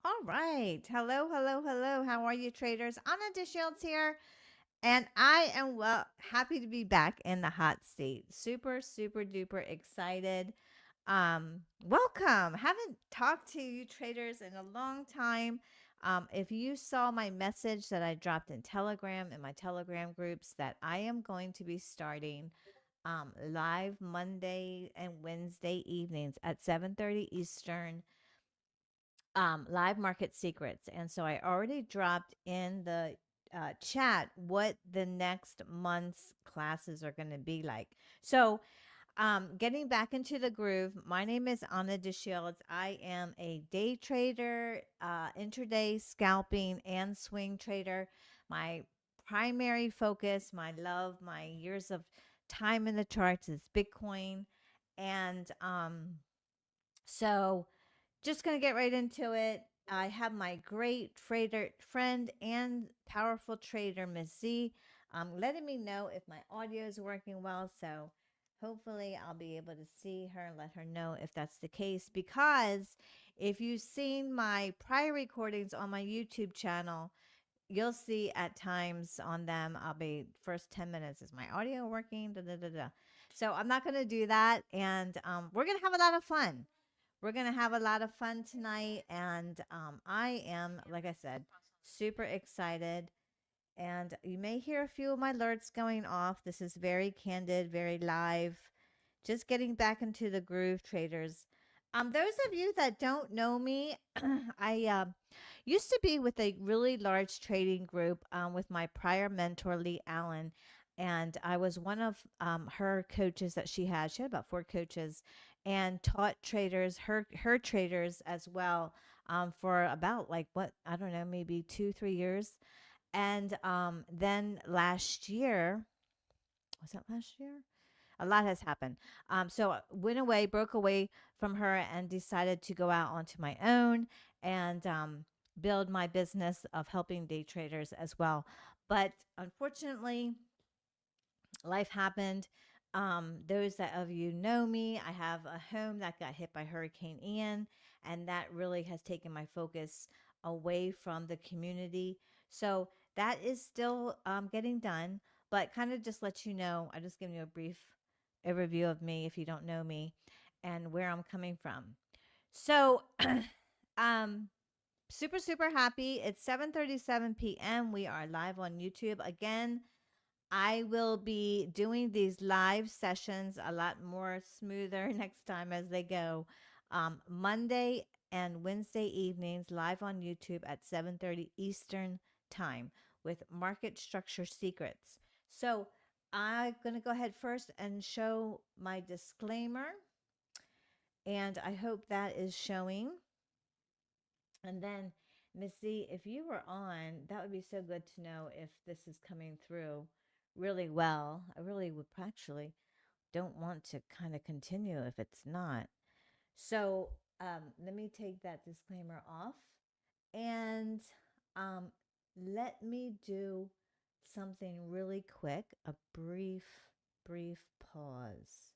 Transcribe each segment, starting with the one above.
All right. Hello, hello, hello. How are you, traders? Anna DeShields here, and I am happy to be back in the hot seat. Super, super duper excited. Welcome. Haven't talked to you traders in a long time. If you saw my message that I dropped in Telegram in my Telegram groups that I am going to be starting live Monday and Wednesday evenings at 7:30 Eastern, live market secrets. And so I already dropped in the chat what the next month's classes are going to be like. So, getting back into the groove, my name is Anna DeShields. I am a day trader, intraday scalping, and swing trader. My primary focus, my love, my years of time in the charts is Bitcoin. And so, just going to get right into it. I have my great trader friend and powerful trader, Miss Z, letting me know if my audio is working well. So hopefully I'll be able to see her and let her know if that's the case. Because if you've seen my prior recordings on my YouTube channel, you'll see at times on them, I'll be first 10 minutes. Is my audio working? Da, da, da, da. So I'm not going to do that. And we're going to have a lot of fun. We're going to have a lot of fun tonight. And I am, like I said, super excited. And you may hear a few of my alerts going off. This is very candid, very live. Just getting back into the groove, traders. Those of you that don't know me, I used to be with a really large trading group with my prior mentor, Lee Allen. And I was one of her coaches that she had. She had about four coaches and taught traders, her traders as well, for about like what, I don't know, maybe 2, 3 years. And then last year, was that last year? A lot has happened. So I went away, broke away from her, and decided to go out onto my own and build my business of helping day traders as well. But unfortunately, life happened. Those that of you know me, I have a home that got hit by Hurricane Ian, and that really has taken my focus away from the community. So that is still getting done, but kind of just let you know, I just giving you a brief review of me if you don't know me and where I'm coming from. So, um, super super happy. It's 7:37 p.m. We are live on YouTube again. I will be doing these live sessions a lot more smoother next time as they go. Monday and Wednesday evenings live on YouTube at 7:30 Eastern time with market structure secrets. So I'm going to go ahead first and show my disclaimer, and I hope that is showing. And then, Missy, if you were on, that would be so good to know if this is coming through really well. I really would actually don't want to kind of continue if it's not. So let me take that disclaimer off and um, let me do something really quick, a brief pause.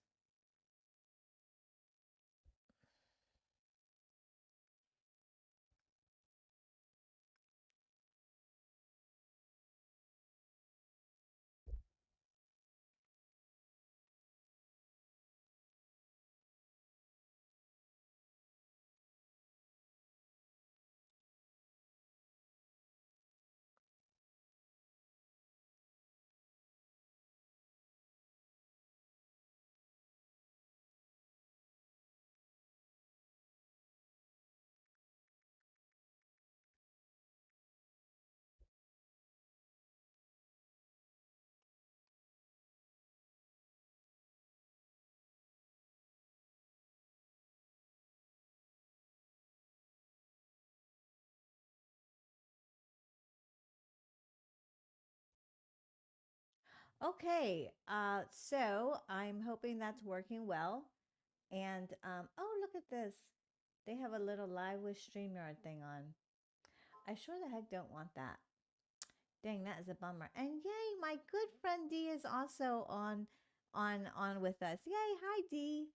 Okay, so I'm hoping that's working well. And oh, look at this. They have a little live with StreamYard thing on. I sure the heck don't want that. Dang, that is a bummer. And yay, my good friend D is also on with us. Yay, hi D.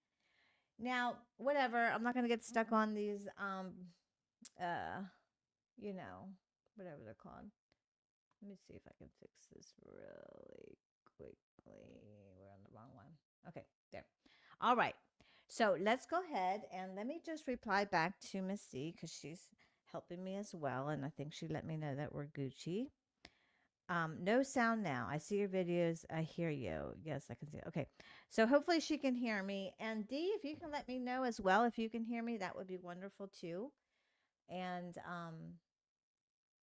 Now, whatever. I'm not gonna get stuck on these you know, whatever they're called. Let me see if I can fix this really quickly. We're on the wrong one. Okay, there. All right. So let's go ahead and let me just reply back to Miss C because she's helping me as well. And I think she let me know that we're Gucci. No sound now. I see your videos. I hear you. Yes, I can see it. Okay. So hopefully she can hear me. And D, if you can let me know as well, if you can hear me, that would be wonderful too. And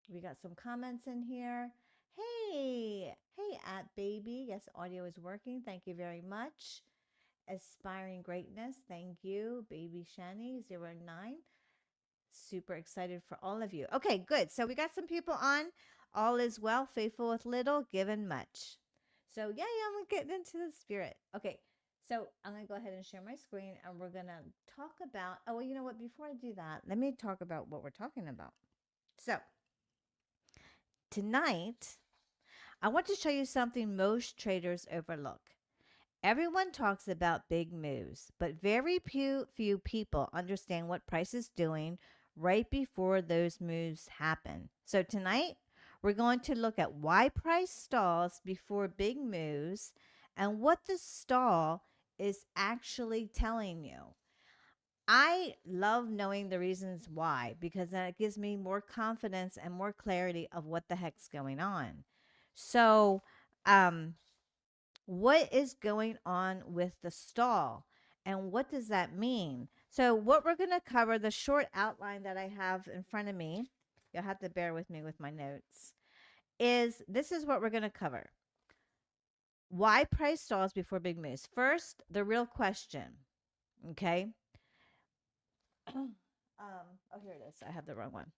we got some comments in here. Hey, at baby. Yes, audio is working. Thank you very much. Aspiring greatness. Thank you, baby Shani09. Super excited for all of you. Okay, good. So we got some people on. All is well, faithful with little, given much. So yeah, I'm getting into the spirit. Okay, so I'm gonna go ahead and share my screen, and we're gonna talk about. Oh, well, you know what? Before I do that, let me talk about what we're talking about. So tonight, I want to show you something most traders overlook. Everyone talks about big moves, but very few people understand what price is doing right before those moves happen. So tonight, we're going to look at why price stalls before big moves and what the stall is actually telling you. I love knowing the reasons why because that gives me more confidence and more clarity of what the heck's going on. So, um, what is going on with the stall and what does that mean? So, what we're going to cover, the short outline that I have in front of me, you'll have to bear with me with my notes, is this is what we're going to cover. Why price stalls before big moves? First, the real question. Okay. Oh, here it is. I have the wrong one.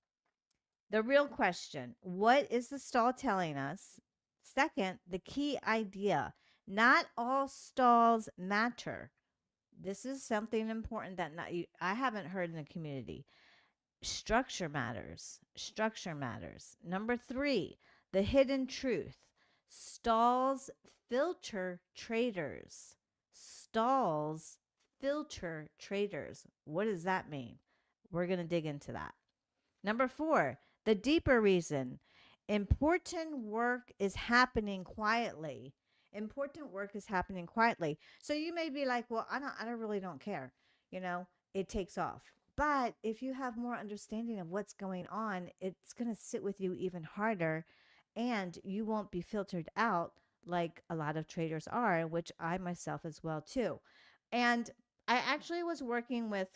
The real question. What is the stall telling us? Second, the key idea. Not all stalls matter. This is something important that I haven't heard in the community. Structure matters. Structure matters. Number 3, the hidden truth. Stalls filter traders. Stalls filter traders. What does that mean? We're going to dig into that. Number 4, the deeper reason. Important work is happening quietly. Important work is happening quietly. So you may be like, well, I don't really don't care. You know, it takes off. But if you have more understanding of what's going on, it's going to sit with you even harder and you won't be filtered out like a lot of traders are, which I myself as well too. And I actually was working with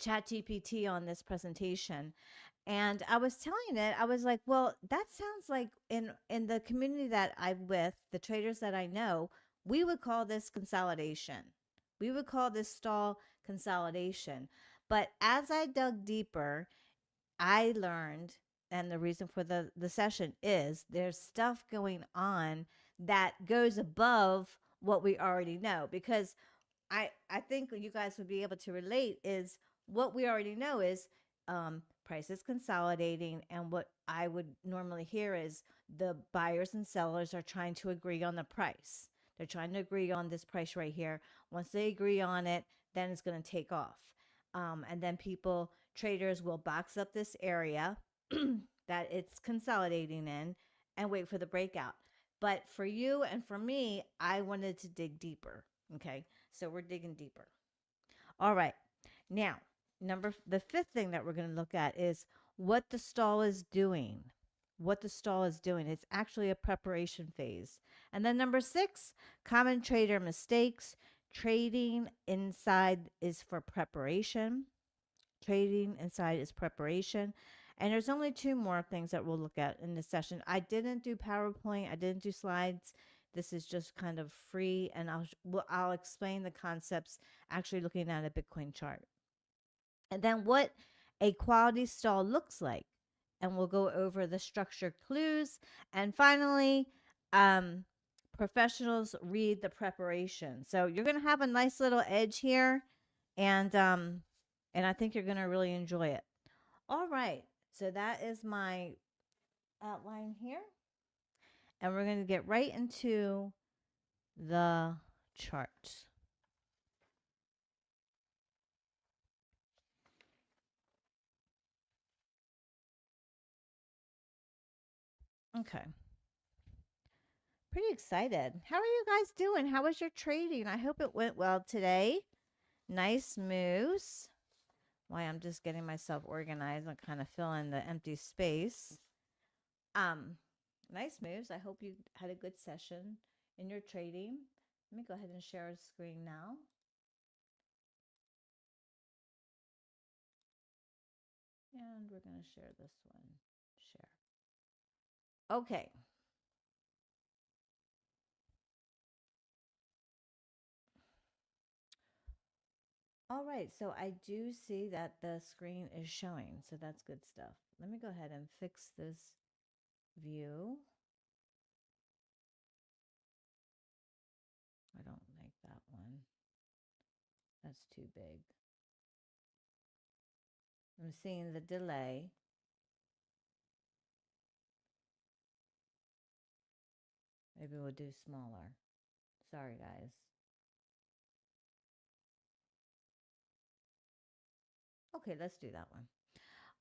ChatGPT on this presentation and I was telling it, I was like, well, that sounds like in the community that I'm with, the traders that I know, we would call this consolidation. We would call this stall consolidation. But as I dug deeper, I learned, and the reason for the session is there's stuff going on that goes above what we already know because I think you guys would be able to relate is what we already know is prices consolidating, and what I would normally hear is the buyers and sellers are trying to agree on the price. They're trying to agree on this price right here. Once they agree on it, then it's going to take off. And then traders will box up this area that it's consolidating in and wait for the breakout. But for you and for me, I wanted to dig deeper. Okay. So we're digging deeper. All right. Now, the fifth thing that we're going to look at is what the stall is doing. What the stall is doing. It's actually a preparation phase. And then number 6, common trader mistakes. Trading inside is for preparation. Trading inside is preparation. And there's only 2 more things that we'll look at in this session. I didn't do PowerPoint. I didn't do slides. This is just kind of free, and I'll explain the concepts actually looking at a Bitcoin chart. And then what a quality stall looks like. And we'll go over the structure clues. And finally, professionals read the preparation. So you're going to have a nice little edge here. And I think you're going to really enjoy it. All right. So that is my outline here. And we're going to get right into the chart. Okay. Pretty excited. How are you guys doing? How was your trading? I hope it went well today. Nice moves. Why I'm just getting myself organized and kind of filling the empty space. Um, nice moves. I hope you had a good session in your trading. Let me go ahead and share a screen now. And we're going to share this one. Share. Okay. All right. So I do see that the screen is showing. So that's good stuff. Let me go ahead and fix this view. I don't like that one. That's too big. I'm seeing the delay. Maybe we'll do smaller. Sorry, guys. Okay, let's do that one.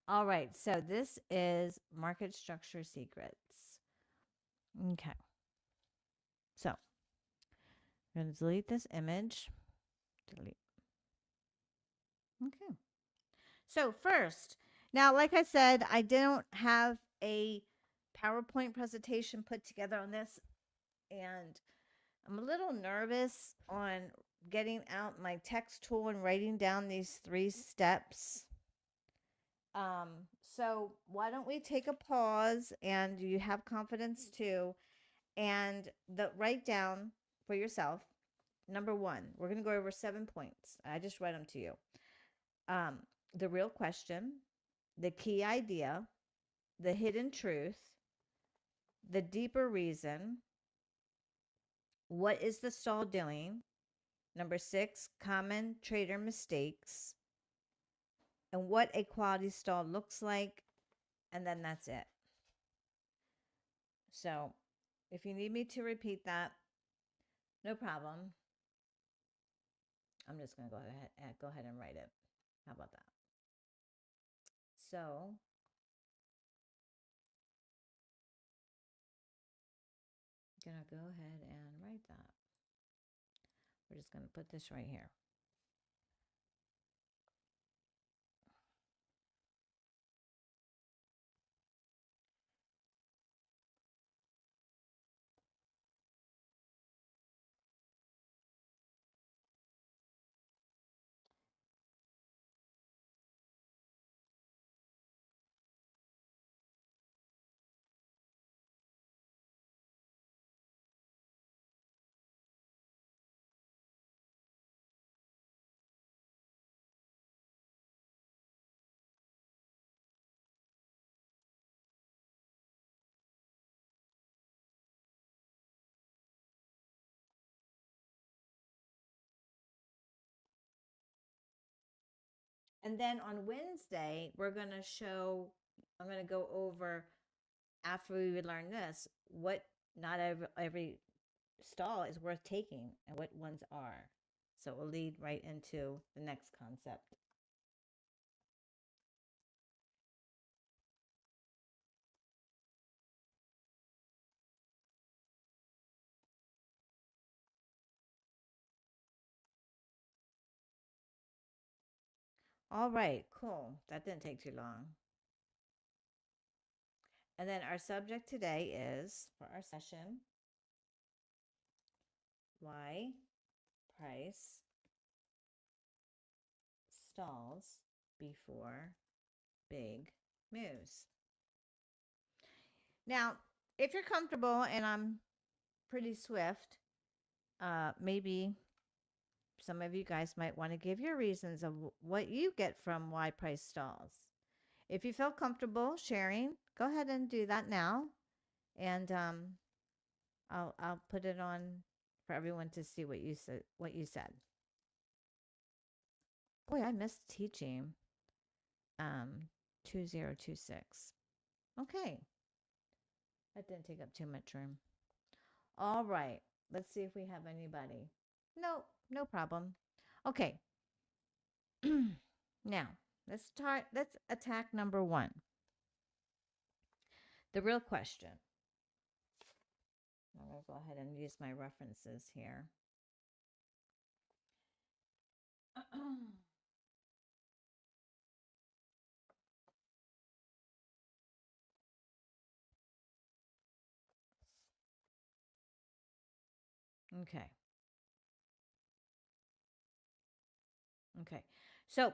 All right, so this is market structure secrets. Okay. So I'm going to delete this image. Delete. Okay. So first, now, like I said, I don't have a PowerPoint presentation put together on this, and I'm a little nervous on getting out my text tool and writing down these 3 steps. So why don't we take a pause, and you have confidence too, and write down for yourself. Number 1, we're going to go over 7 points. I just read them to you. Um, the real question, the key idea, the hidden truth, the deeper reason, what is the stall doing? Number 6, common trader mistakes, and what a quality stall looks like, and then that's it. So if you need me to repeat that, no problem. I'm just going to go ahead and write it. How about that? So I'm going to go ahead and write that. We're just going to put this right here. And then on Wednesday, I'm going to go over, after we learn this, what not every stall is worth taking and what ones are. So it will lead right into the next concept. All right, cool. That didn't take too long. And then our subject today is, for our session, why price stalls before big moves. Now, if you're comfortable and I'm pretty swift, maybe some of you guys might want to give your reasons of what you get from why price stalls. If you feel comfortable sharing, go ahead and do that now, and I'll put it on for everyone to see what you said. Boy, I missed teaching. 2026. Okay, that didn't take up too much room. All right, let's see if we have anybody. No, no problem. Okay. Now, let's start. Let's attack number 1. The real question. I'm going to go ahead and use my references here. Okay. Okay. So,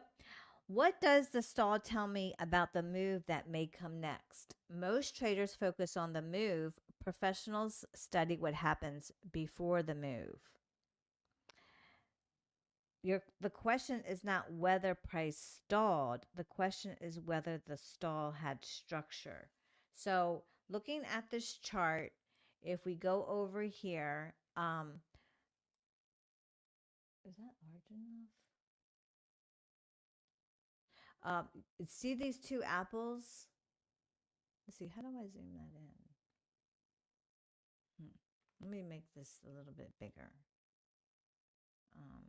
what does the stall tell me about the move that may come next? Most traders focus on the move. Professionals study what happens before the move. The question is not whether price stalled. The question is whether the stall had structure. So, looking at this chart, if we go over here, is that large enough? See these two apples? Let's see, how do I zoom that in? Let me make this a little bit bigger. Um,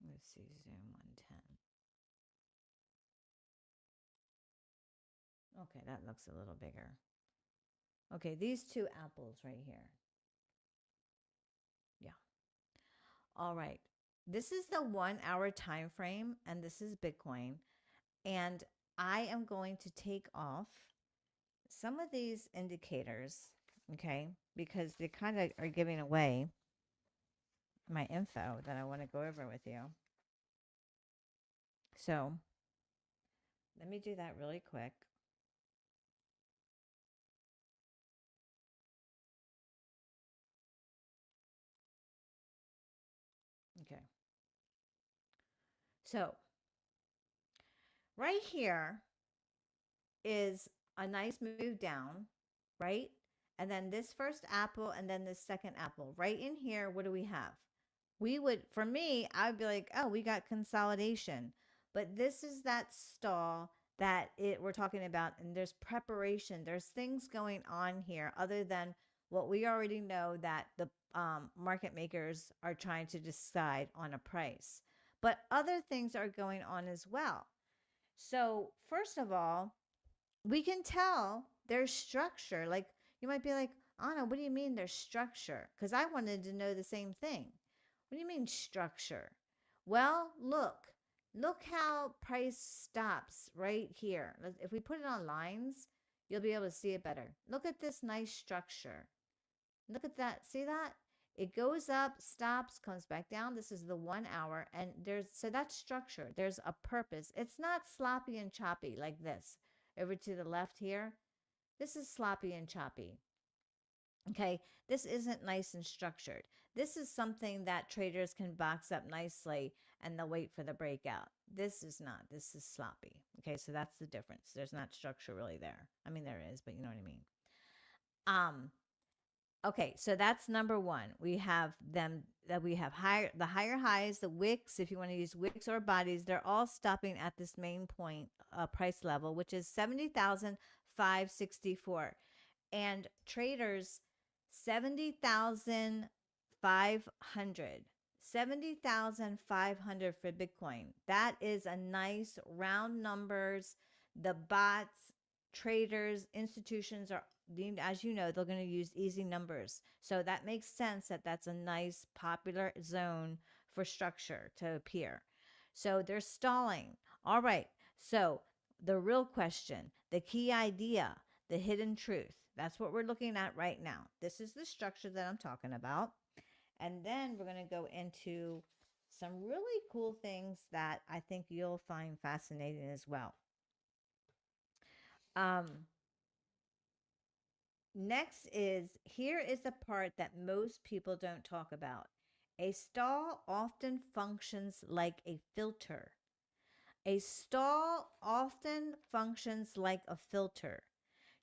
let's see, zoom 110. Okay, that looks a little bigger. Okay, these two apples right here. Yeah. All right. This is the 1 hour time frame, and this is Bitcoin. And I am going to take off some of these indicators, okay, because they kind of are giving away my info that I want to go over with you. So let me do that really quick. Okay. So right here is a nice move down, right? And then this first apple and then this second apple. Right in here, what do we have? We would, for me, I would be like, oh, we got consolidation. But this is that stall that we're talking about, and there's preparation. There's things going on here other than what we already know that the market makers are trying to decide on a price. But other things are going on as well. So, first of all, we can tell there's structure. Like, you might be like, Anna, what do you mean there's structure? Because I wanted to know the same thing. What do you mean structure? Well, look how price stops right here. If we put it on lines, you'll be able to see it better. Look at this nice structure. Look at that. See that? It goes up, stops, comes back down. This is the 1 hour. And so that's structure. There's a purpose. It's not sloppy and choppy like this. Over to the left here. This is sloppy and choppy. Okay. This isn't nice and structured. This is something that traders can box up nicely and they'll wait for the breakout. This is not. This is sloppy. Okay. So that's the difference. There's not structure really there. I mean, there is, but you know what I mean. Um, Okay, so that's number one. We have them that we have the higher highs, the wicks, if you want to use wicks or bodies, they're all stopping at this main point price level, which is 70,564. And traders 70,500. 70,500 for Bitcoin. That is a nice round numbers. The bots, traders, institutions are, as you know, they're going to use easy numbers. So that makes sense that that's a nice popular zone for structure to appear. So they're stalling. All right. So the real question, the key idea, the hidden truth. That's what we're looking at right now. This is the structure that I'm talking about. And then we're going to go into some really cool things that I think you'll find fascinating as well. Next here is the part that most people don't talk about. A stall often functions like a filter. A stall often functions like a filter.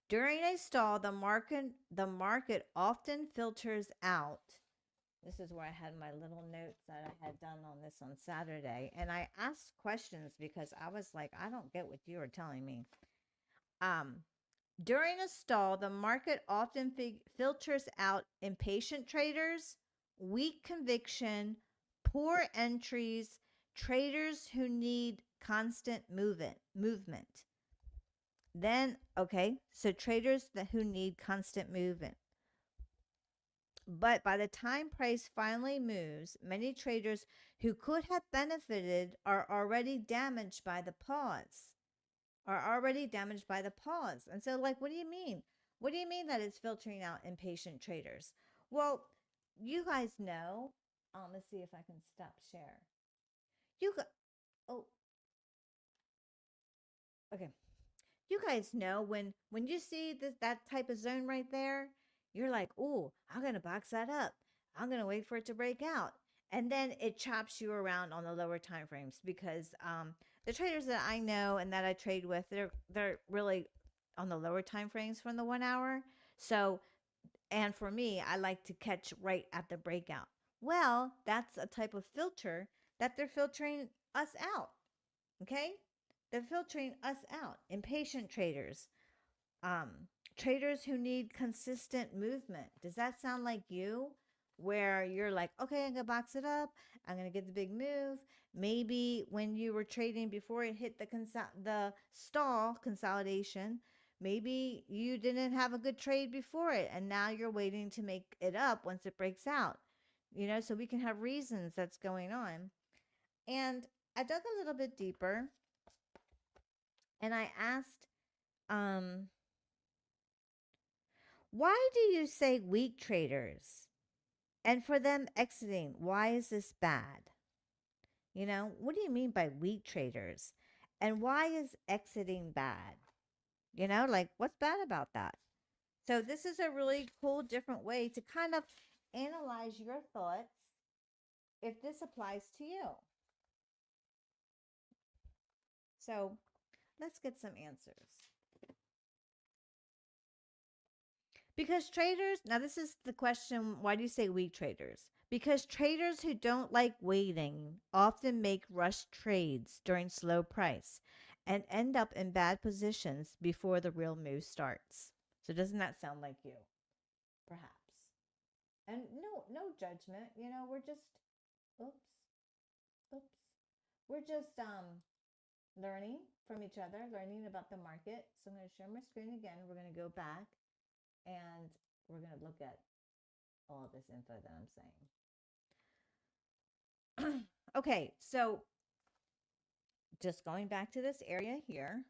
During a stall, the market often filters out. This is where I had my little notes that I had done on this on Saturday. And I asked questions because I was like, I don't get what you are telling me. Um, During a stall, the market often filters out impatient traders, weak conviction, poor entries, traders who need constant movement. Then, okay, so traders who need constant movement. But by the time price finally moves, many traders who could have benefited are already damaged by the pause. Are already damaged by the pause. And so, like, what do you mean? What do you mean that it's filtering out impatient traders? Well, you guys know. Let's see if I can stop share. You got. Oh, okay. You guys know when you see that type of zone right there, you're like, "Oh, I'm gonna box that up. I'm gonna wait for it to break out," and then it chops you around on the lower time frames because the traders that I know and that I trade with, they're really on the lower time frames from the 1 hour. So, and for me, I like to catch right at the breakout. Well, that's a type of filter that they're filtering us out. Okay, they're filtering us out. Impatient traders, um, traders who need consistent movement. Does that sound like you? Where you're like, okay, I'm gonna box it up. I'm gonna get the big move. Maybe when you were trading before it hit the stall consolidation, maybe you didn't have a good trade before it, and now you're waiting to make it up once it breaks out. So we can have reasons that's going on. And I dug a little bit deeper, and I asked, um, why do you say weak traders? And for them exiting, why is this bad? What do you mean by weak traders? And why is exiting bad? Like what's bad about that? So, this is a really cool, different way to kind of analyze your thoughts if this applies to you. So, let's get some answers. Because traders, now this is the question, why do you say weak traders? Because traders who don't like waiting often make rush trades during slow price and end up in bad positions before the real move starts. So doesn't that sound like you? Perhaps. And no judgment, we're just oops, oops. We're just learning from each other, learning about the market. So I'm going to share my screen again. We're going to go back and we're going to look at all this info that I'm saying. Okay, so just going back to this area here,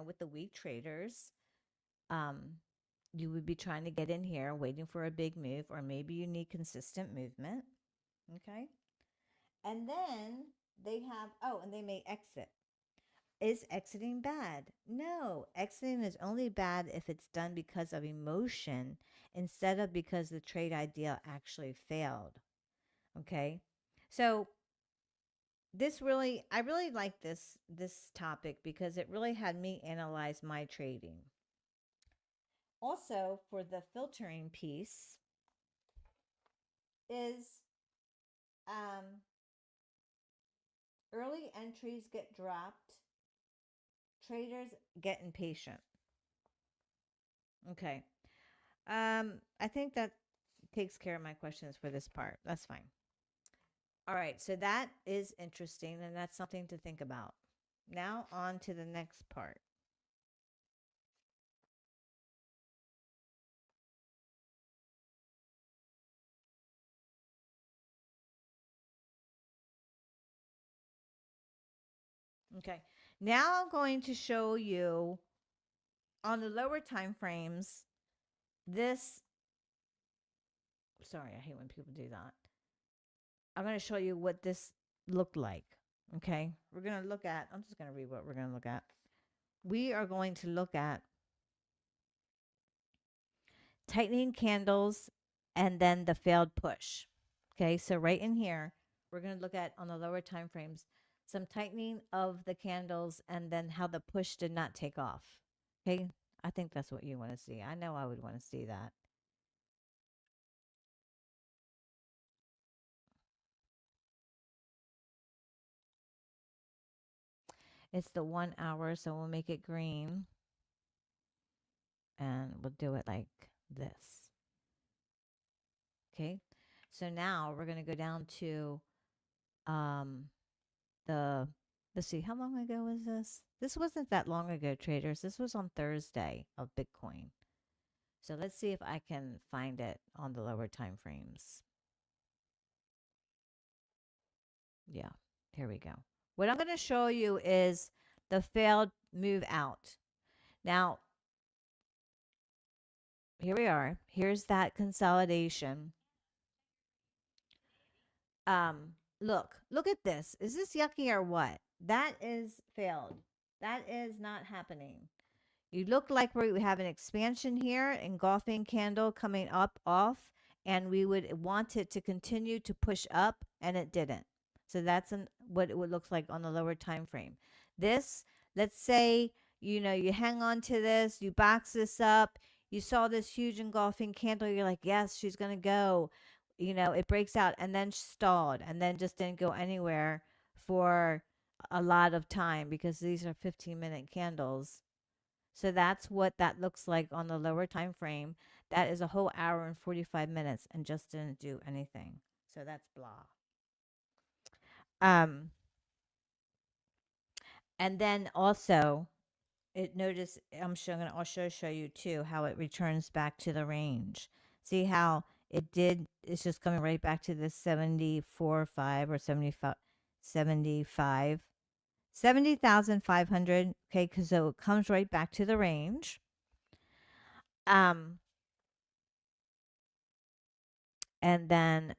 with the weak traders, um, you would be trying to get in here waiting for a big move, or maybe you need consistent movement. Okay. And then they have, oh, and they may exit. Is exiting bad? No, exiting is only bad if it's done because of emotion instead of because the trade idea actually failed. Okay. So I really like this topic because it really had me analyze my trading. Also, for the filtering piece is um, early entries get dropped, traders get impatient. Okay. I think that takes care of my questions for this part. That's fine. All right, so that is interesting and that's something to think about. Now on to the next part. Okay. Now I'm going to show you on the lower time frames this. Sorry, I hate when people do that. I'm going to show you what this looked like. Okay. We're going to look at, I'm just going to read what we're going to look at. We are going to look at tightening candles and then the failed push. Okay. So, right in here, we're going to look at on the lower time frames some tightening of the candles and then how the push did not take off. Okay. I think that's what you want to see. I know I would want to see that. It's the 1 hour, so we'll make it green and we'll do it like this. Okay. So now we're going to go down to um, the Let's see, how long ago was this? This wasn't that long ago, traders. This was on Thursday of Bitcoin. So let's see if I can find it on the lower time frames. Yeah, here we go. What I'm going to show you is the failed move out. Now, here we are. Here's that consolidation. Look at this. Is this yucky or what? That is failed. That is not happening. You look like we have an expansion here, engulfing candle coming up off, and we would want it to continue to push up, and it didn't. So that's what it would look like on the lower time frame. This, let's say, you hang on to this, you box this up, you saw this huge engulfing candle, you're like, yes, she's gonna go. It breaks out and then stalled and then just didn't go anywhere for a lot of time because these are 15-minute candles. So that's what that looks like on the lower time frame. That is a whole hour and 45 minutes and just didn't do anything. So that's blah. Um, and then also it notice I'm going to also show you too how it returns back to the range. See how it's just coming right back to the 74.5 or 75 70,500. Okay, because so it comes right back to the range. Um, and then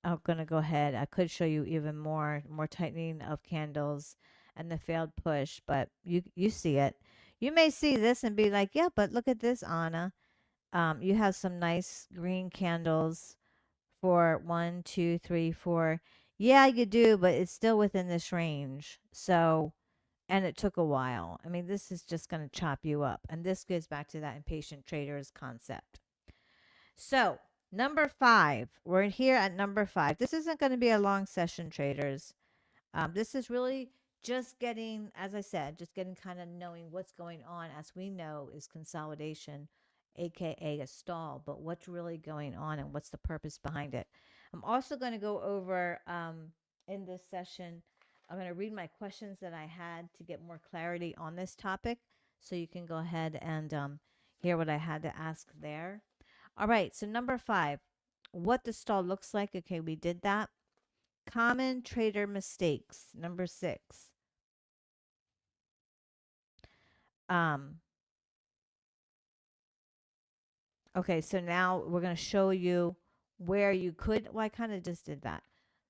I'm going to go ahead. I could show you even more tightening of candles and the failed push, but you see it. You may see this and be like, yeah, but look at this, Anna. You have some nice green candles for 1, 2, 3, 4. Yeah, you do, but it's still within this range. So, and it took a while. I mean, this is just going to chop you up. And this goes back to that impatient traders concept. So, number 5, we're here at number 5. This isn't going to be a long session, traders. This is really just getting, as I said, just getting kind of knowing what's going on, as we know is consolidation, aka a stall, but what's really going on and what's the purpose behind it. I'm also going to go over in this session, I'm going to read my questions that I had to get more clarity on this topic so you can go ahead and hear what I had to ask there. All right, so number 5, what the stall looks like. Okay, we did that. Common trader mistakes. Number 6. Um, okay, so now we're going to show you where you could. Well, I kind of just did that.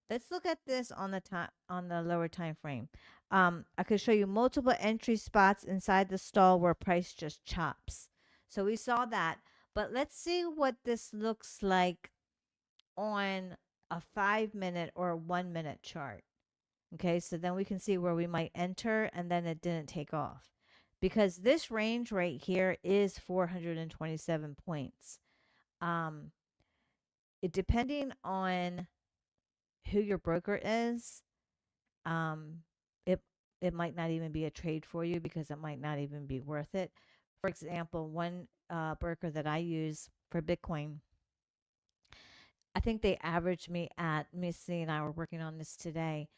Let's look at this on the top on the lower time frame. I could show you multiple entry spots inside the stall where price just chops. So we saw that, but let's see what this looks like on a 5-minute or a 1-minute chart. Okay, so then we can see where we might enter and then it didn't take off. Because this range right here is 427 points. Um, it depending on who your broker is, um, it it might not even be a trade for you because it might not even be worth it. For example, one broker that I use for Bitcoin, I think they averaged me at Missy and I were working on this today.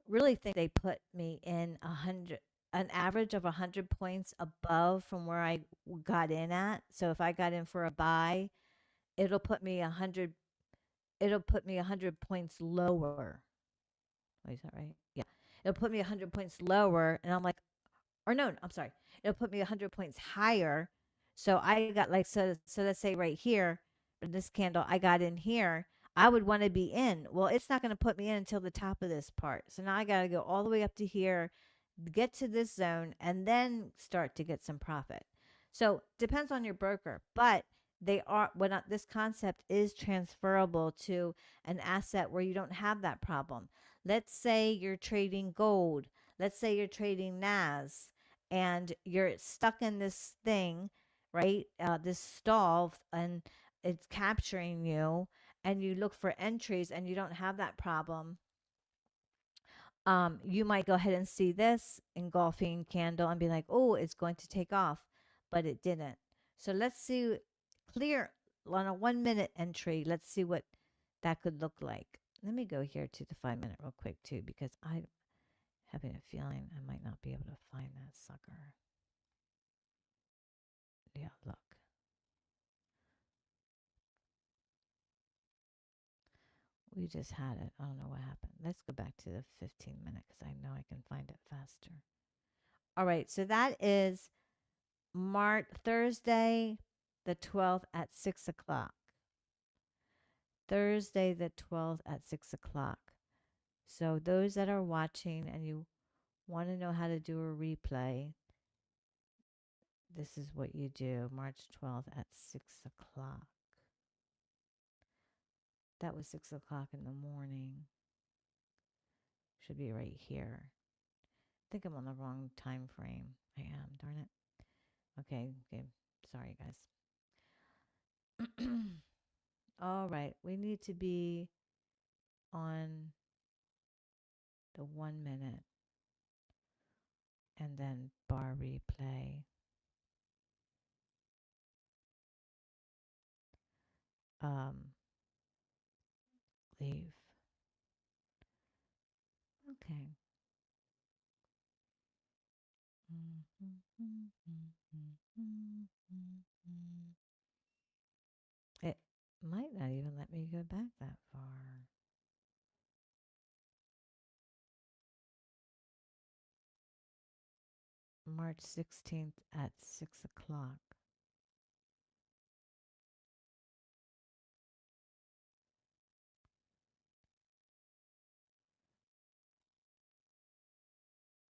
Really think they put me in an average of 100 points above from where I got in at. So if I got in for a buy, it'll put me 100. It'll put me 100 points lower. Wait, is that right? Yeah, it'll put me 100 points lower, and I'm like, or no, I'm sorry, it'll put me 100 points higher. So I got like so let's say right here, this candle, I got in here. I would want to be in. Well, it's not going to put me in until the top of this part. So now I got to go all the way up to here, get to this zone, and then start to get some profit. So depends on your broker, but they are when this concept is transferable to an asset where you don't have that problem. Let's say you're trading gold. Let's say you're trading NAS and you're stuck in this thing, right? This stall, and it's capturing you, and you look for entries and you don't have that problem. You might go ahead and see this engulfing candle and be like, oh, it's going to take off, but it didn't. So let's see clear on a 1-minute entry. Let's see what that could look like. Let me go here to the 5-minute real quick too, because I Having a feeling I might not be able to find that sucker. Yeah, look. We just had it. I don't know what happened. Let's go back to the 15-minute because I know I can find it faster. All right. So that is Thursday the 12th at 6 o'clock. Thursday the 12th at 6 o'clock. So those that are watching and you want to know how to do a replay, this is what you do. March 12th at 6 o'clock. That was 6 o'clock in the morning. Should be right here. I think I'm on the wrong time frame. I am, darn it. Okay. Sorry, guys. All right. We need to be on the 1 minute and then bar replay. Leave. Okay. It might not even let me go back that far. March 16th at 6 o'clock.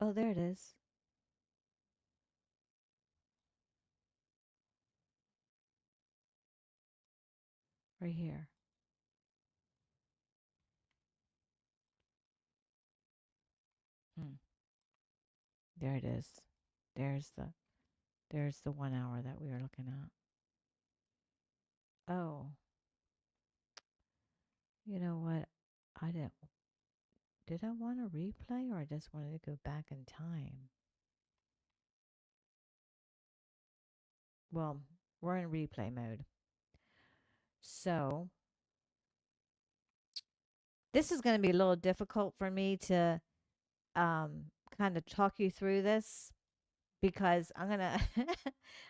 Oh, there it is. Right here. Hmm. There it is. There's the there's the 1 hour that we were looking at. Oh, you know what? I didn't. Did I want a replay or I just wanted to go back in time? Well, we're in replay mode. So this is going to be a little difficult for me to kind of talk you through this because I'm gonna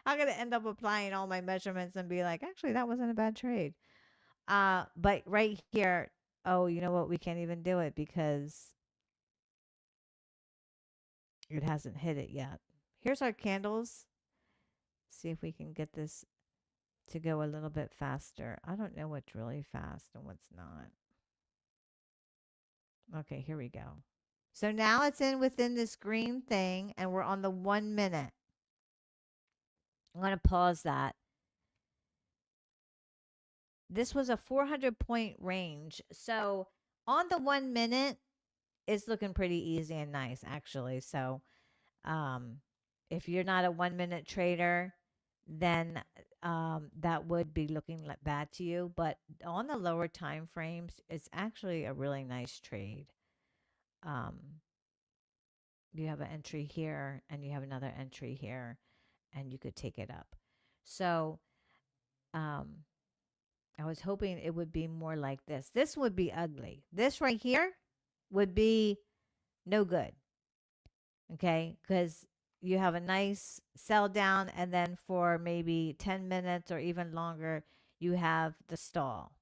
I'm gonna end up applying all my measurements and be like, actually, that wasn't a bad trade. But right here, oh, you know what? We can't even do it because it hasn't hit it yet. Here's our candles. See if we can get this to go a little bit faster. I don't know what's really fast and what's not. Okay, here we go. So now it's in within this green thing and we're on the 1 minute. I'm going to pause that. This was a 400-point range. So on the 1 minute, it's looking pretty easy and nice, actually. So um, if you're not a 1 minute trader, then that would be looking like bad to you. But on the lower time frames, it's actually a really nice trade. Um, you have an entry here and you have another entry here, and you could take it up. So um, I was hoping it would be more like this. This would be ugly. This right here would be no good. Okay. Because you have a nice sell down, and then for maybe 10 minutes or even longer, you have the stall.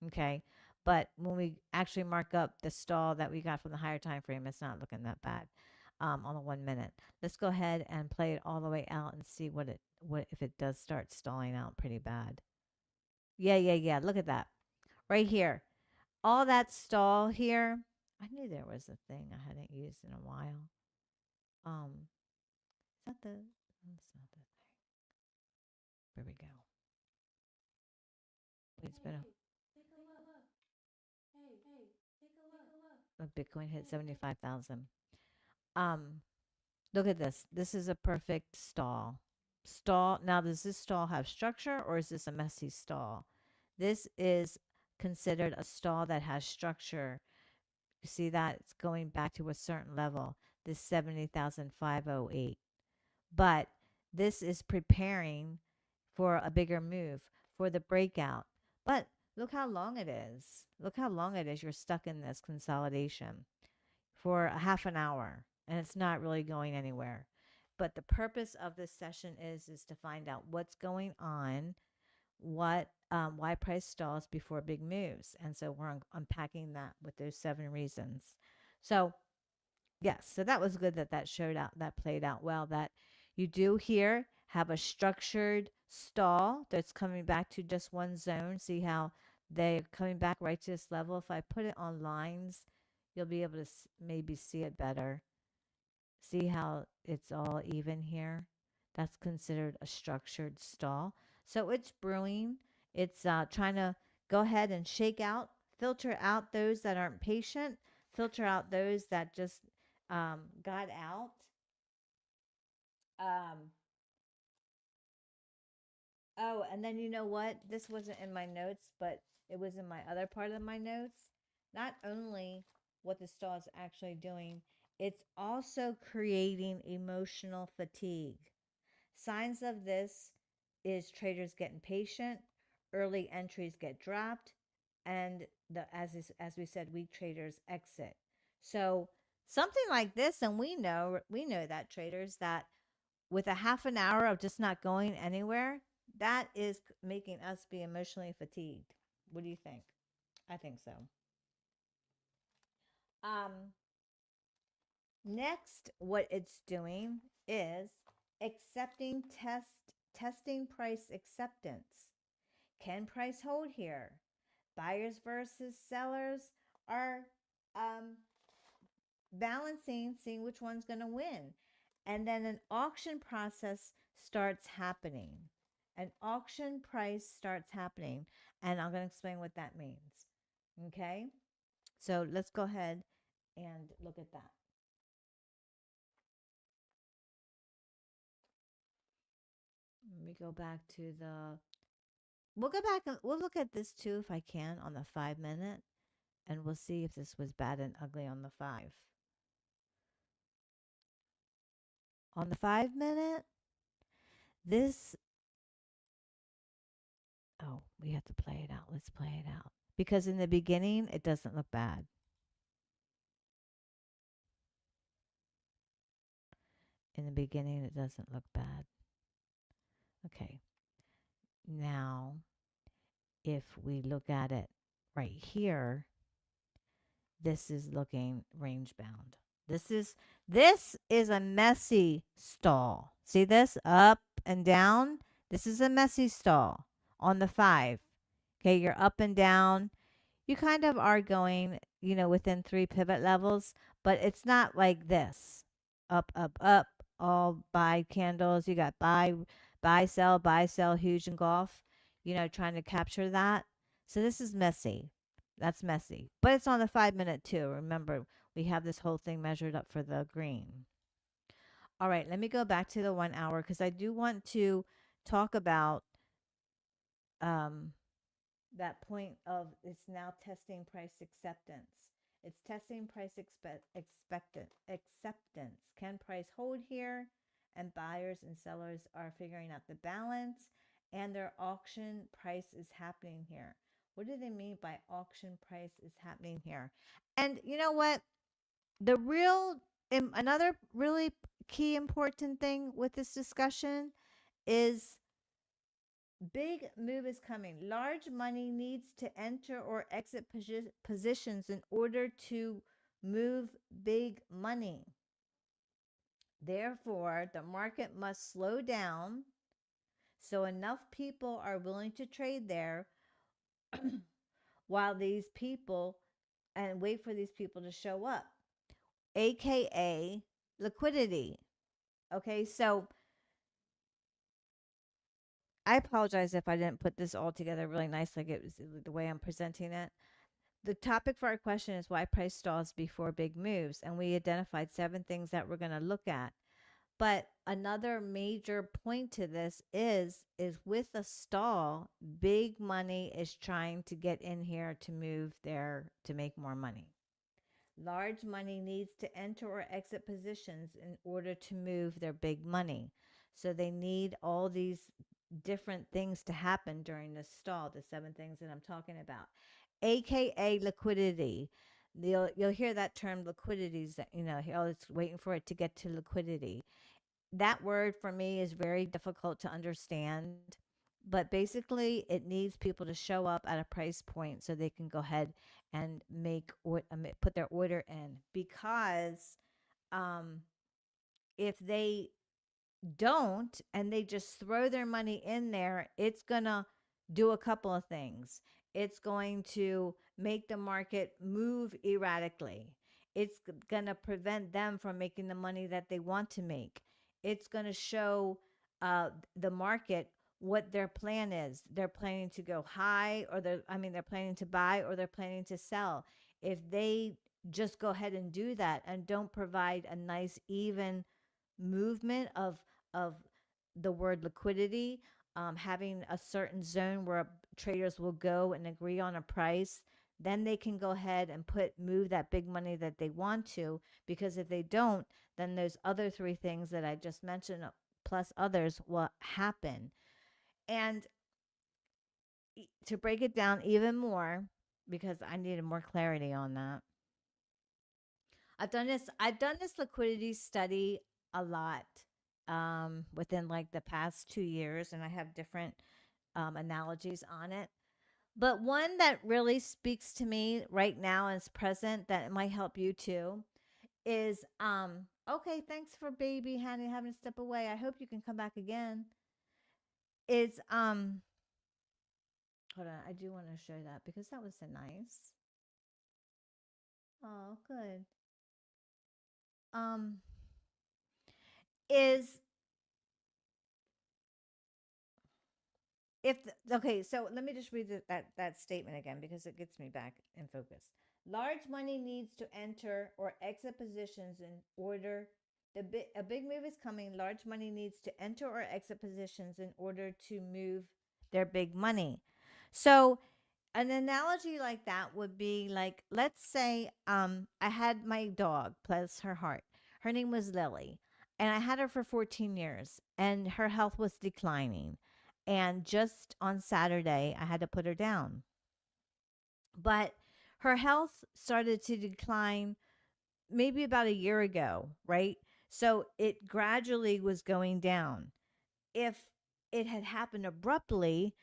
Okay. But when we actually mark up the stall that we got from the higher time frame, it's not looking that bad on the 1 minute. Let's go ahead and play it all the way out and see what if it does start stalling out pretty bad. Yeah. Look at that. Right here. All that stall here. I knew there was a thing I hadn't used in a while. Is that the? That's not the thing. There we go. It's been a. Look, Bitcoin hit 75,000. Um, Look at this. This is a perfect stall. Stall. Now, does this stall have structure or is this a messy stall? This is considered a stall that has structure. You see that? It's going back to a certain level. This 70,508. But this is preparing for a bigger move, for the breakout. But look how long it is. Look how long it is. You're stuck in this consolidation. for a half an hour, and it's not really going anywhere. But the purpose of this session is to find out what's going on, what why price stalls before big moves, and so we're unpacking that with those 7 reasons. So yes, so that was good that that showed out, that played out well. That you do here have a structured stall that's coming back to just one zone. See how they're coming back right to this level. If I put it on lines, you'll be able to maybe see it better. See how it's all even here? That's considered a structured stall. So it's brewing. It's trying to go ahead and shake out, filter out those that aren't patient, filter out those that just got out. Um, oh, and then you know what? This wasn't in my notes, but it was in my other part of my notes. Not only what the stall is actually doing, it's also creating emotional fatigue. Signs of this is traders get impatient, early entries get dropped, and as we said, weak traders exit. So something like this, and we know that traders that with a half an hour of just not going anywhere, that is making us be emotionally fatigued. What do you think? I think so. Um, Next, what it's doing is accepting testing price acceptance. Can price hold here? Buyers versus sellers are um, balancing, seeing which one's going to win. And then an auction process starts happening. An auction price starts happening. And I'm going to explain what that means. Okay? So let's go ahead and look at that. Let me go back to the. We'll go back and we'll look at this too if I can on the 5 minute, and we'll see if this was bad and ugly on the five. On the 5 minute, this. Oh, we have to play it out. Let's play it out. Because in the beginning, it doesn't look bad. In the beginning, it doesn't look bad. Okay. Now, if we look at it right here, this is looking range bound. This is a messy stall. See this up and down? This is a messy stall on the 5. Okay, you're up and down. You kind of are going, within 3 pivot levels, but it's not like this. Up, up, up, all buy candles. You got buy, sell, huge engulf, trying to capture that. So this is messy. That's messy. But it's on the 5 minute too. Remember, we have this whole thing measured up for the green. All right, let me go back to the 1 hour because I do want to talk about um, that point of it's now testing price acceptance. It's testing price expectant acceptance. Can price hold here? And buyers and sellers are figuring out the balance, and their auction price is happening here. What do they mean by auction price is happening here? And you know what? The real another really key important thing with this discussion is big move is coming. Large money needs to enter or exit positions in order to move big money. Therefore, the market must slow down so enough people are willing to trade there while these people and wait for these people to show up, aka liquidity. Okay, so I apologize if I didn't put this all together really nice, like it was the way I'm presenting it. The topic for our question is why price stalls before big moves, and we identified 7 things that we're going to look at. But another major point to this is with a stall, big money is trying to get in here to move there to make more money. Large money needs to enter or exit positions in order to move their big money. So they need all these different things to happen during this stall, the 7 things that I'm talking about, aka liquidity. You'll hear that term liquidities. That oh, it's waiting for it to get to liquidity. That word for me is very difficult to understand, but basically it needs people to show up at a price point so they can go ahead and put their order in, because um, if they don't and they just throw their money in there, it's going to do a couple of things. It's going to make the market move erratically. It's going to prevent them from making the money that they want to make. It's going to show the market what their plan is. They're planning to go high, or they're planning to buy, or they're planning to sell. If they just go ahead and do that and don't provide a nice even movement of the word liquidity, having a certain zone where traders will go and agree on a price, then they can go ahead and move that big money that they want to. Because if they don't, then those other three things that I just mentioned, plus others, will happen. And to break it down even more, because I needed more clarity on that, I've done this liquidity study a lot, within like the past 2 years, and I have different analogies on it. But one that really speaks to me right now and is present, that it might help you too, is okay, thanks for baby Hanny having to step away. I hope you can come back again. Is hold on, I do want to show that because that was so nice. Oh, good. Um is if okay, so let me just read that statement again because it gets me back in focus. Large money needs to enter or exit positions in order. A big move is coming. Large money needs to enter or exit positions in order to move their big money. So an analogy like that would be like, let's say I had my dog, bless her heart. Her name was Lily, and I had her for 14 years, and her health was declining. And just on Saturday I had to put her down. But her health started to decline maybe about a year ago, right? So it gradually was going down. If it had happened abruptly,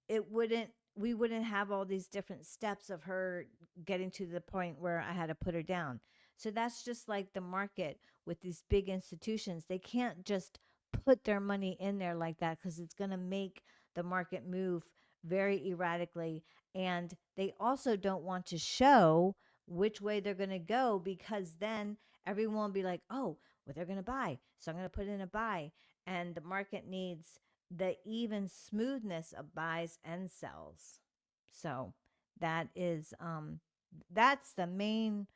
it wouldn't we wouldn't have all these different steps of her getting to the point where I had to put her down. So that's just like the market with these big institutions. They can't just put their money in there like that, because it's going to make the market move very erratically. And they also don't want to show which way they're going to go, because then everyone will be like, oh, well, they're going to buy. So I'm going to put in a buy. And the market needs the even smoothness of buys and sells. So that is that's the main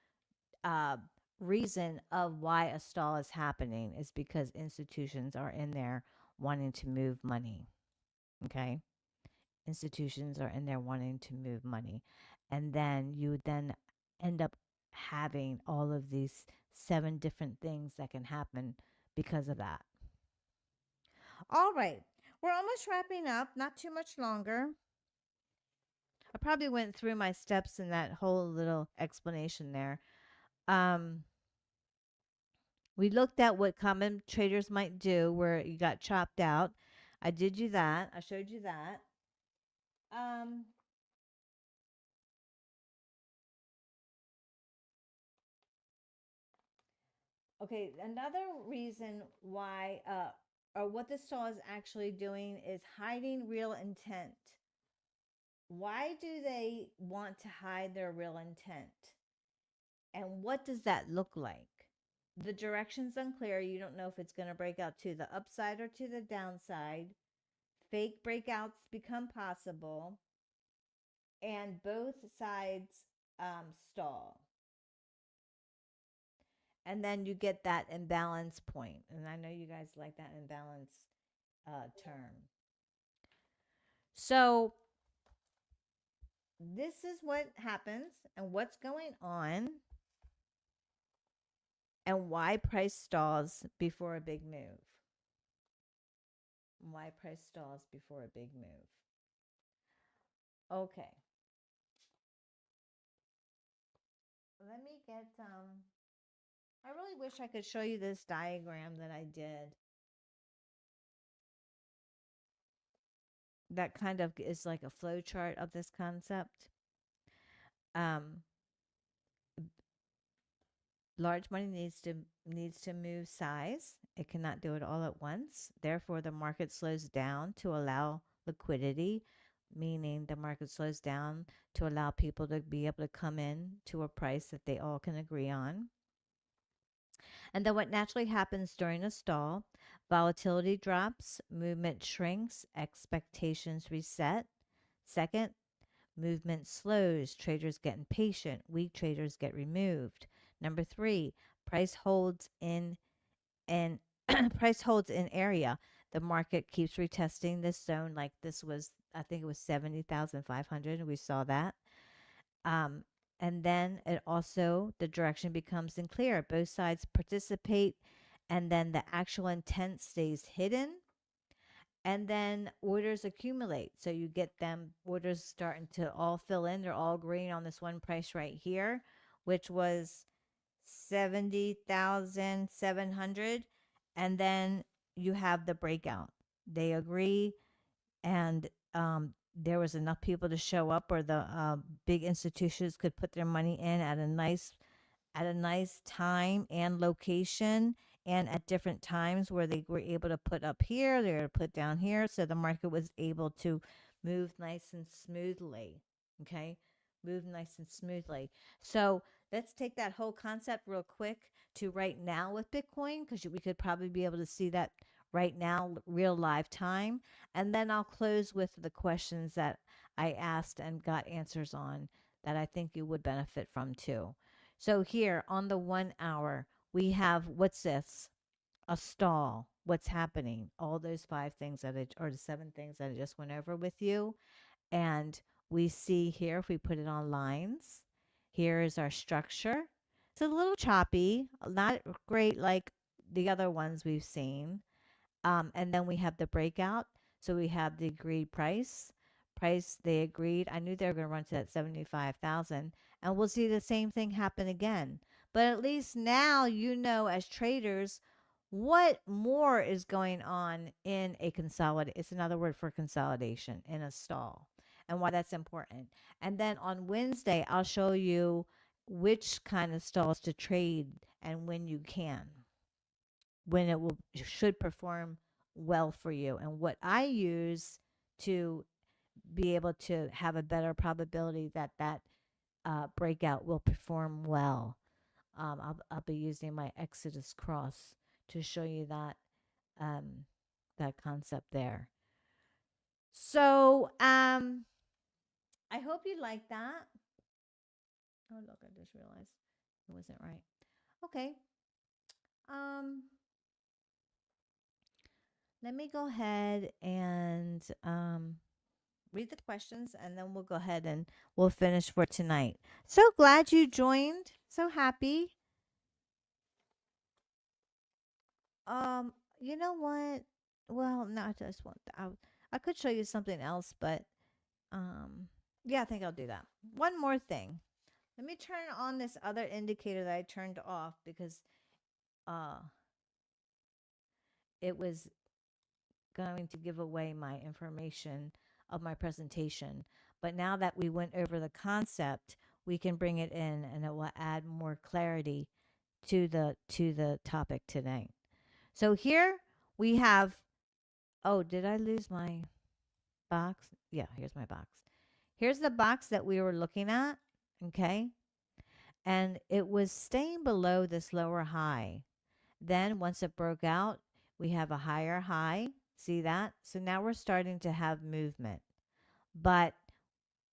uh reason of why a stall is happening, is because institutions are in there wanting to move money. Okay? Institutions are in there wanting to move money. And then you then end up having all of these seven different things that can happen because of that. All right. We're almost wrapping up, not too much longer. I probably went through my steps in that whole little explanation there. Um, we looked at what common traders might do where you got chopped out. I did you that. I showed you that. Um, okay, another reason why, or what the saw is actually doing, is hiding real intent. Why do they want to hide their real intent? And what does that look like? The direction's unclear. You don't know if it's going to break out to the upside or to the downside. Fake breakouts become possible, and both sides stall. And then you get that imbalance point. And I know you guys like that imbalance term. So, this is what happens and what's going on, and why price stalls before a big move. Why price stalls before a big move. Okay. let me get I really wish I could show you this diagram that I did. That kind of is like a flow chart of this concept. Um, Large money needs to move size. It cannot do it all at once. Therefore, the market slows down to allow liquidity, meaning the market slows down to allow people to be able to come in to a price that they all can agree on. And then what naturally happens during a stall, volatility drops, movement shrinks, expectations reset. Second, movement slows, traders get impatient, weak traders get removed. Number three, price holds in and price holds in area. The market keeps retesting this zone, like this was, I think it was 70,500. We saw that. Um, and then it also, the direction becomes unclear. Both sides participate, and then the actual intent stays hidden. And then orders accumulate. So you get them orders starting to all fill in. They're all agreeing on this one price right here, which was 70,700. And then you have the breakout. They agree, and there was enough people to show up, or the big institutions could put their money in at a nice time and location, and at different times where they were able to put up here, they were put down here, so the market was able to move nice and smoothly. Okay, move nice and smoothly. So let's take that whole concept real quick to right now with Bitcoin, because we could probably be able to see that right now, real live time. And then I'll close with the questions that I asked and got answers on that I think you would benefit from too. So here on the 1 hour, we have, what's this? A stall. What's happening? All those five things or the seven things that I just went over with you. And we see here, if we put it on lines, here is our structure. It's a little choppy, not great like the other ones we've seen. And then we have the breakout. So we have the agreed price. Price they agreed. I knew they were going to run to that 75,000. And we'll see the same thing happen again. But at least now you know, as traders, what more is going on in a consolidate. It's another word for consolidation in a stall, and why that's important. And then on Wednesday, I'll show you which kind of stalls to trade and when you can, when it will should perform well for you, and what I use to be able to have a better probability that breakout will perform well. I'll be using my Exodus cross to show you um, that concept there. So I hope you like that. Oh look, I just realized it wasn't right. Okay. Um, Let me go ahead and read the questions, and then we'll go ahead and we'll finish for tonight. So glad you joined. So happy. You know what? Well, no, I just want I could show you something else, but um yeah, I think I'll do that. One more thing. Let me turn on this other indicator that I turned off because uh it was going to give away my information of my presentation. But now that we went over the concept, we can bring it in, and it will add more clarity to the topic today. So here we have, oh, did I lose my box? Yeah, here's my box. Here's the box that we were looking at, okay? And it was staying below this lower high. Then once it broke out, we have a higher high. See that? So now we're starting to have movement. But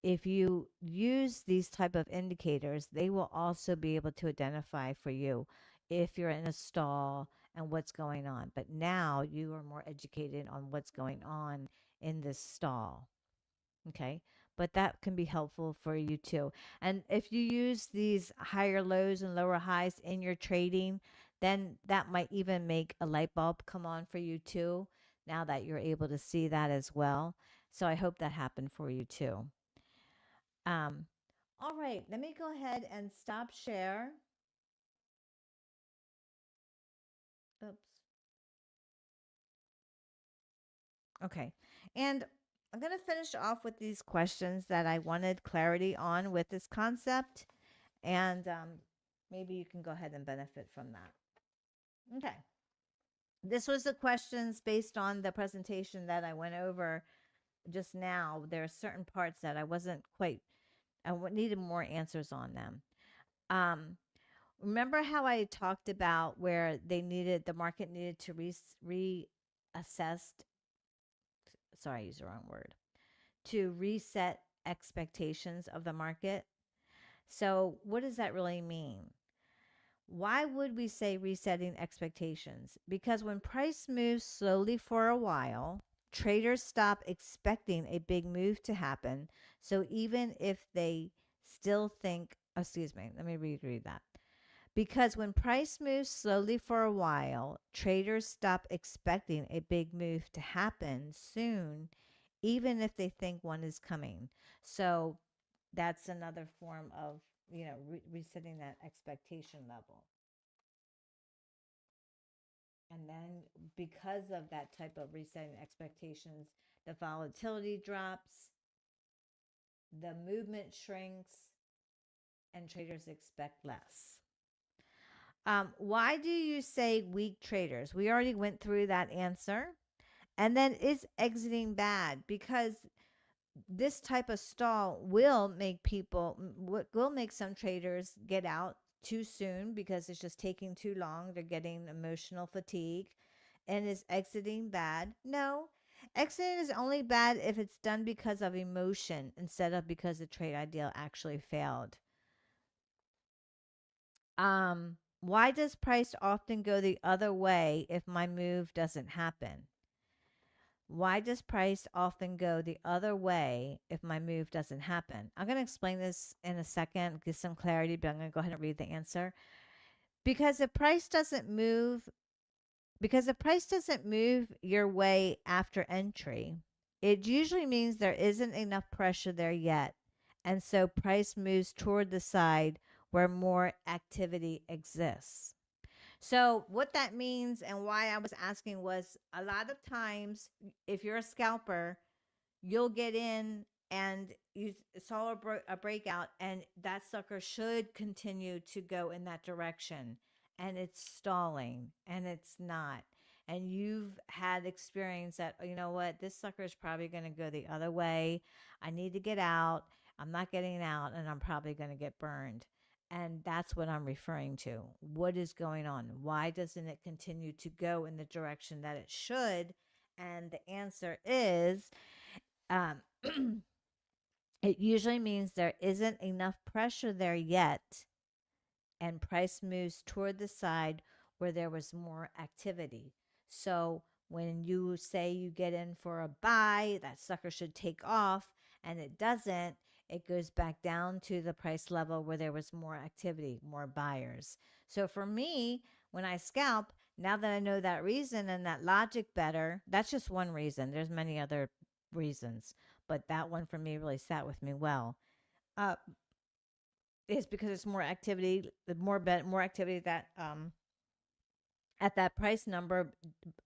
if you use these type of indicators, they will also be able to identify for you if you're in a stall and what's going on. But now you are more educated on what's going on in this stall. Okay. But that can be helpful for you too. And if you use these higher lows and lower highs in your trading, then that might even make a light bulb come on for you too, now that you're able to see that as well. So I hope that happened for you too. Um, All right, let me go ahead and stop share. Oops. Okay. And I'm going to finish off with these questions that I wanted clarity on with this concept. And maybe you can go ahead and benefit from that. Okay. This was the questions based on the presentation that I went over just now. There are certain parts that I wasn't quite, needed more answers on them. Um, Remember how I talked about where the market needed to reassess, sorry, I used the wrong word, to reset expectations of the market. So, what does that really mean? Why would we say resetting expectations? Because when price moves slowly for a while, traders stop expecting a big move to happen. So, even if they still think, oh, excuse me, let me reread that. Because when price moves slowly for a while, traders stop expecting a big move to happen soon, even if they think one is coming. So that's another form of, resetting that expectation level. And then because of that type of resetting expectations, the volatility drops, the movement shrinks, and traders expect less. Why do you say weak traders? We already went through that answer. And then is exiting bad? Because this type of stall will make will make some traders get out too soon because it's just taking too long. They're getting emotional fatigue. And is exiting bad? No. Exiting is only bad if it's done because of emotion instead of because the trade ideal actually failed. Why does price often go the other way if my move doesn't happen? Why does price often go the other way if my move doesn't happen? I'm going to explain this in a second, get some clarity, but I'm going to go ahead and read the answer. Because if price doesn't move, because if price doesn't move your way after entry, it usually means there isn't enough pressure there yet. And so price moves toward the side where more activity exists. So, what that means and why I was asking was a lot of times, if you're a scalper, you'll get in and you saw a breakout, and that sucker should continue to go in that direction, and it's stalling and it's not. And you've had experience that, you know what, this sucker is probably going to go the other way. I need to get out. I'm not getting out, and I'm probably going to get burned. And that's what I'm referring to. What is going on? Why doesn't it continue to go in the direction that it should? And the answer is um, it usually means there isn't enough pressure there yet, and price moves toward the side where there was more activity. So when you say you get in for a buy, that sucker should take off, and it doesn't. It goes back down to the price level where there was more activity, more buyers. So for me, when I scalp, now that I know that reason and that logic better, that's just one reason. There's many other reasons, but that one for me really sat with me well. Uh, is because it's more activity, more activity that at that price number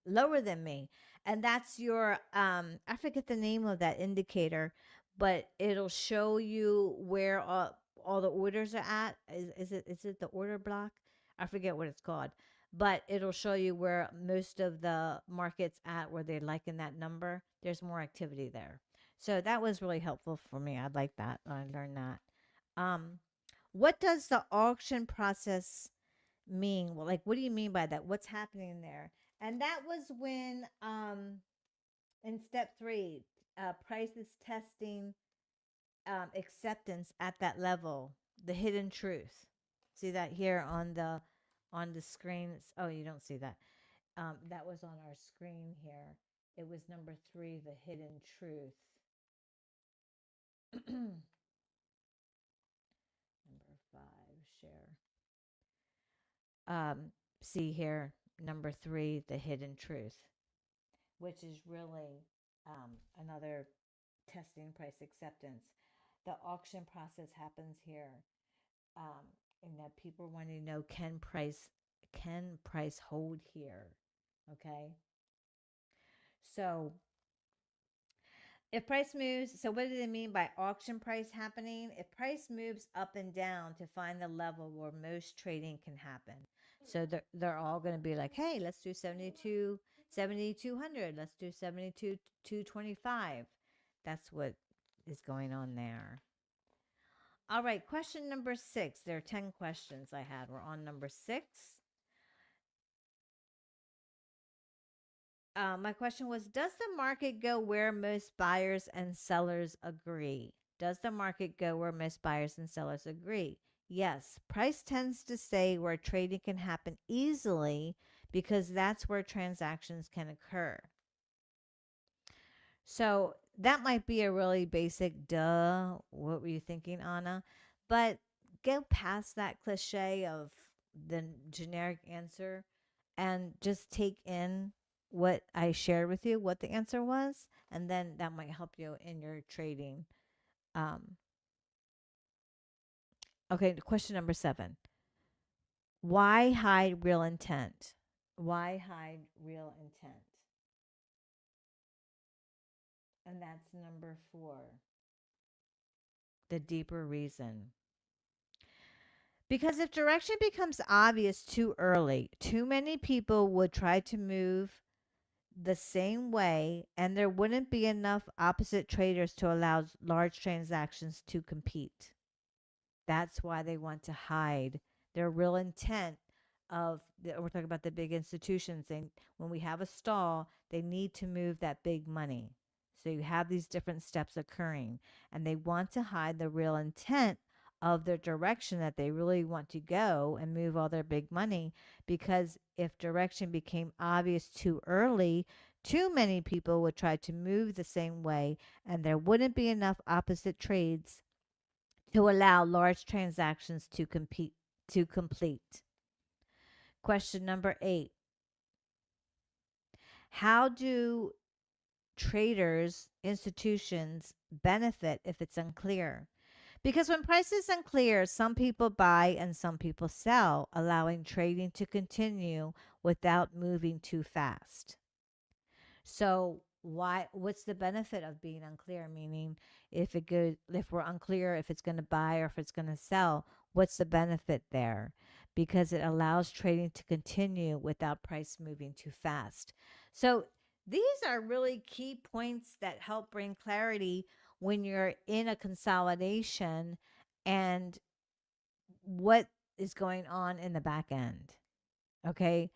lower than me, and that's your I forget the name of that indicator, but it'll show you where all the orders are at. Is it the order block? I forget what it's called, but it'll show you where most of the markets at where they like in that number. There's more activity there, so that was really helpful for me. I like that. I learned that. What does the auction process mean? Well, like, what do you mean by that? What's happening there? And that was when, in step three, price is testing acceptance at that level, the hidden truth. See that here on the screen. Oh, you don't see that. That was on our screen here. It was number three, the hidden truth. Number five, share. See here, number three, the hidden truth, which is really another testing price acceptance. the auction process happens here. Um, and that people want to know, can price hold here? Okay. So if price moves, so what do they mean by auction price happening? If price moves up and down to find the level where most trading can happen. So they're all going to be like, hey, let's do 72, 7,200. Let's do 72, 225. That's what is going on there. All right, question number 6. There are 10 questions I had. We're on number 6. My question was, does the market go where most buyers and sellers agree? Does the market go where most buyers and sellers agree? Yes. Price tends to stay where trading can happen easily because that's where transactions can occur. So that might be a really basic duh. What were you thinking, Anna? But go past that cliche of the generic answer and just take in what I shared with you, what the answer was, and then that might help you in your trading. Um, okay, question number 7. Why hide real intent? Why hide real intent? And that's number 4. The deeper reason. Because if direction becomes obvious too early, too many people would try to move the same way, and there wouldn't be enough opposite traders to allow large transactions to compete. That's why they want to hide their real intent we're talking about the big institutions. When we have a stall, they need to move that big money. So you have these different steps occurring, and they want to hide the real intent of their direction that they really want to go and move all their big money, because if direction became obvious too early, too many people would try to move the same way, and there wouldn't be enough opposite trades to allow large transactions to complete. Question number 8. How do traders, institutions benefit if it's unclear? Because when price is unclear, some people buy and some people sell, allowing trading to continue without moving too fast. So what's the benefit of being unclear? Meaning if we're unclear if it's going to buy or if it's going to sell, what's the benefit there? Because it allows trading to continue without price moving too fast. So these are really key points that help bring clarity when you're in a consolidation and what is going on in the back end. Okay?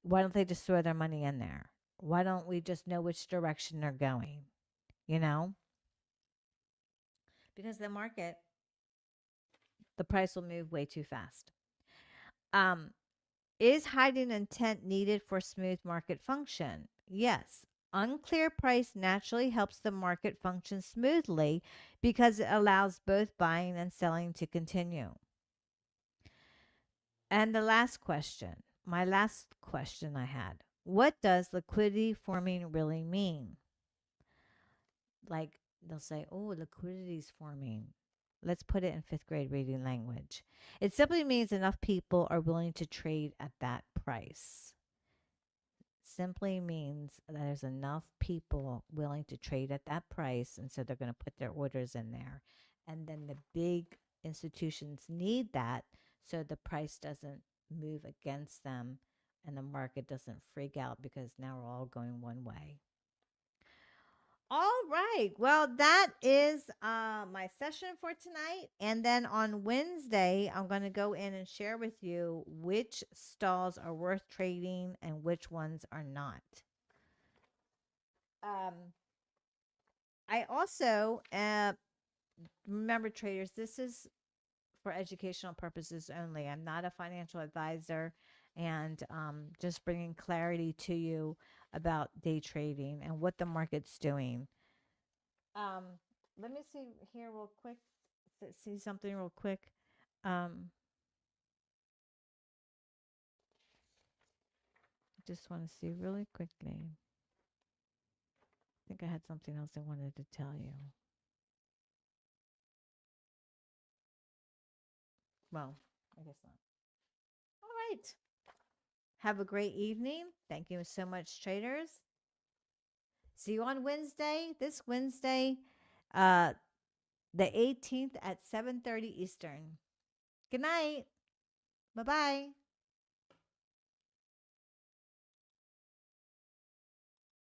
Why don't they just throw their money in there? Why don't we just know which direction they're going? You know, because the price will move way too fast. Um, is hiding intent needed for smooth market function? Yes. Unclear price naturally helps the market function smoothly because it allows both buying and selling to continue. And the last question, my last question I had, what does liquidity forming really mean? Like they'll say, oh, liquidity is forming. Let's put it in fifth grade reading language. It simply means enough people are willing to trade at that price. Simply means that there's enough people willing to trade at that price, and so they're going to put their orders in there. And then the big institutions need that so the price doesn't move against them and the market doesn't freak out because now we're all going one way. All right. Well, that is my session for tonight. And then on Wednesday, I'm going to go in and share with you which stalls are worth trading and which ones are not. Um, I also remember, traders, this is for educational purposes only. I'm not a financial advisor, and just bringing clarity to you about day trading and what the market's doing. Um, Let me see here real quick. See something real quick. Um, just want to see really quickly. I think I had something else I wanted to tell you. Well, I guess not. All right. Have a great evening. Thank you so much, traders. See you on Wednesday, this Wednesday, uh, the 18th at 7:30 Eastern. Good night. Bye bye.